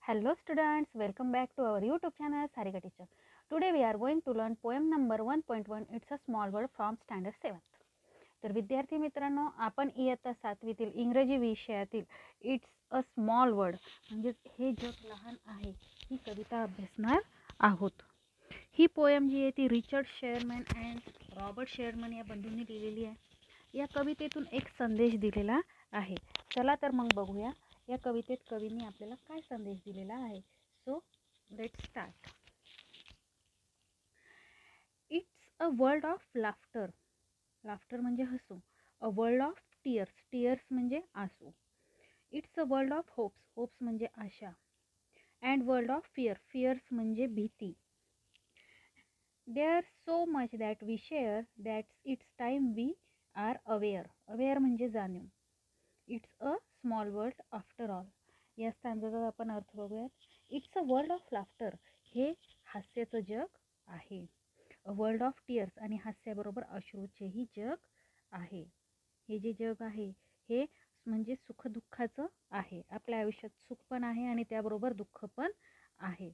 Hello students, welcome back to our YouTube channel Sarika Teacher. Today we are going to learn poem number 1.1. It's a small word from standard 7th. तर विद्यार्थी मित्रांनो, आपण इयत्ता 7वीतील इंग्रजी विषयातील it's a small word म्हणजे हे जग लहान आहे ही कविता अभ्यासणार आहोत. ही पोएम जी आहे ती रिचर्ड शेअरमॅन अँड रॉबर्ट शेअरमॅन या बंधूंनी लिहिलेली आहे. या कवितेतून एक संदेश दिलेला आहे. चला तर मग बघूया या कवितेत कवींनी आपल्याला काय संदेश दिलेला आहे. So let's start. It's a world of laughter. Laughter म्हणजे हसू. A world of tears. Tears म्हणजे आसू. It's a world of hopes. Hopes म्हणजे आशा. And world of fear. Fears म्हणजे भीती. There so much that we share that it's time we are aware. Aware म्हणजे जाणीव. It's a small world after all. या स्टांजाचा आपण अर्थ बघूयात. It's a world of laughter. हे हास्याचं जग आहे. अ वर्ल्ड ऑफ टीयर्स. आणि हास्याबरोबर अश्रूचेही जग आहे. हे जे जग आहे हे म्हणजे सुखदुःखाचं आहे. आपल्या आयुष्यात सुख पण आहे आणि त्याबरोबर दुःख पण आहे.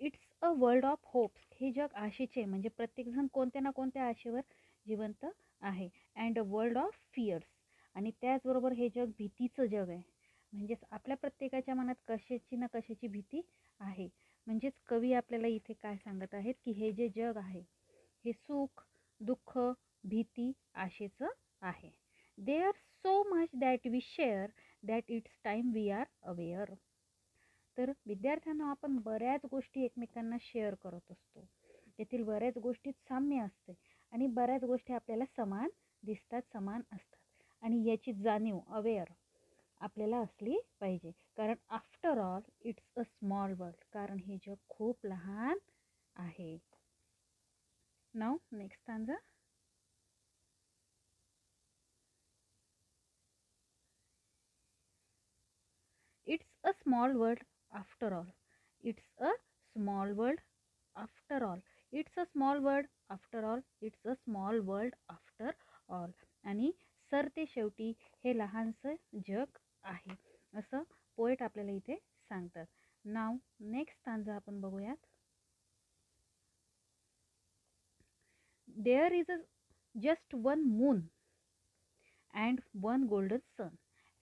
It's a world of hopes. हे जग आशेचे म्हणजे प्रत्येकजण कोणत्या ना कोणत्या आशेवर जिवंत आहे. And a world of fears. आणि त्याचबरोबर हे जग भीतीचं जग आहे. म्हणजेच आपल्या प्रत्येकाच्या मनात कशाची ना कशाची भीती आहे. म्हणजेच कवी आपल्याला इथे काय सांगत आहेत की हे जे जग आहे हे सुख दुःख भीती आशेचं आहे. There so much that we share that it's time we are aware. तर विद्यार्थ्यांना आपण बऱ्याच गोष्टी एकमेकांना शेअर करत असतो. त्यातील बऱ्याच गोष्टीत साम्य असते आणि बऱ्याच गोष्टी आपल्याला समान दिसतात, समान असतात. आणि याची जाणीव अवेअर आपल्याला असली पाहिजे. कारण after all it's a small world. कारण हे जग खूप लहान आहे. Now next stanza. It's a small world after all. It's a small world after all. It's a small world after all. It's a small world after all. आणि सरते शेवटी हे लहानसं जग आहे असं पोएट आपल्याला इथे सांगतात. नाव नेक्स्ट स्टांजा आपण बघूयात. There is a just one moon and one golden sun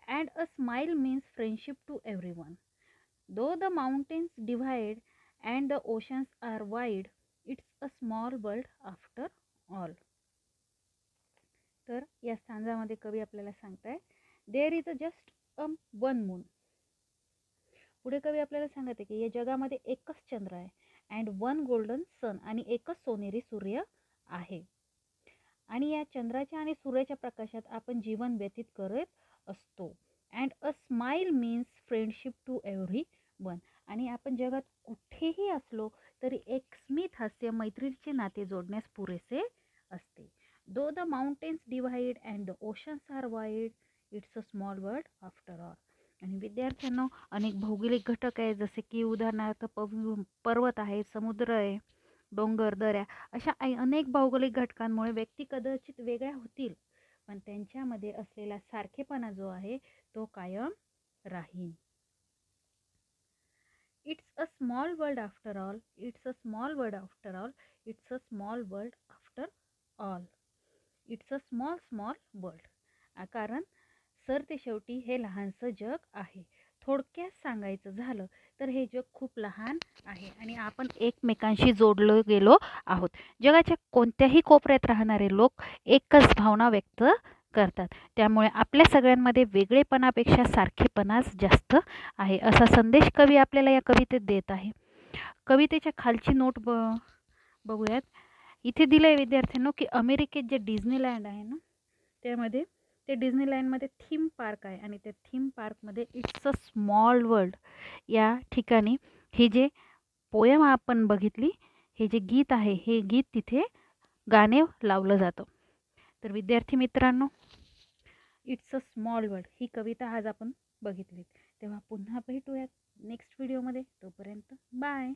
and a smile means friendship to everyone. Though the mountains divide and the oceans are wide it's a small world after all. तर या स्टांजामध्ये कवी आपल्याला सांगताय there is a just a one moon. पुढे कवी आपल्याला सांगत आहे की या जगामध्ये एकच चंद्र आहे. अँड वन गोल्डन सन. आणि एकच सोनेरी सूर्य आहे. आणि या चंद्राच्या आणि सूर्याच्या प्रकाशात आपण जीवन व्यतीत करत असतो. And a smile means friendship to every one. आणि आपण जगात कुठेही असलो तरी एक स्मित हास्य मैत्रीचे नाते जोडण्यास पुरेसे असते. Though the mountains divide and the oceans are wide it's a small world after all. आणि विद्यार्थ्यांना अनेक भौगोलिक घटक आहेत जसे की उदाहरणार्थ पर्वत आहे, समुद्र आहे, डोंगर दऱ्या अशा अनेक भौगोलिक घटकांमुळे व्यक्ती कदाचित वेगळ्या होतील पण त्यांच्यामध्ये असलेला सारखेपणा जो आहे तो कायम राहील. It's a small world after all. It's a small world after all. It's a small world after all. It's a small world. कारण सर ते शेवटी हे लहानसं जग आहे. थोडक्यात सांगायचं झालं तर हे जग खूप लहान आहे आणि आपण एकमेकांशी जोडलो गेलो आहोत. जगाच्या कोणत्याही कोपऱ्यात राहणारे लोक एकच भावना व्यक्त करतात. त्यामुळे आपल्या सगळ्यांमध्ये वेगळेपणापेक्षा सारखेपणाच जास्त आहे असा संदेश कवी आपल्याला या कवितेत देत आहे. कवितेच्या खालची नोट बघूयात. इथे दिलं आहे विद्यार्थ्यांनो की अमेरिकेत जे डिझनीलँड आहे ना त्यामध्ये ते डिझनीलँडमध्ये थीम पार्क आहे आणि त्या थीम पार्कमध्ये इट्स अ स्मॉल वर्ल्ड या ठिकाणी हे जे पोयम आपण बघितली हे जे गीत आहे हे गीत तिथे गाणे लावलं जातं. तर विद्यार्थी मित्रांनो इट्स अ स्मॉल वर्ल्ड ही कविता आज आपण बघितली. तेव्हा पुन्हा भेटूयात नेक्स्ट व्हिडिओमध्ये. तोपर्यंत बाय.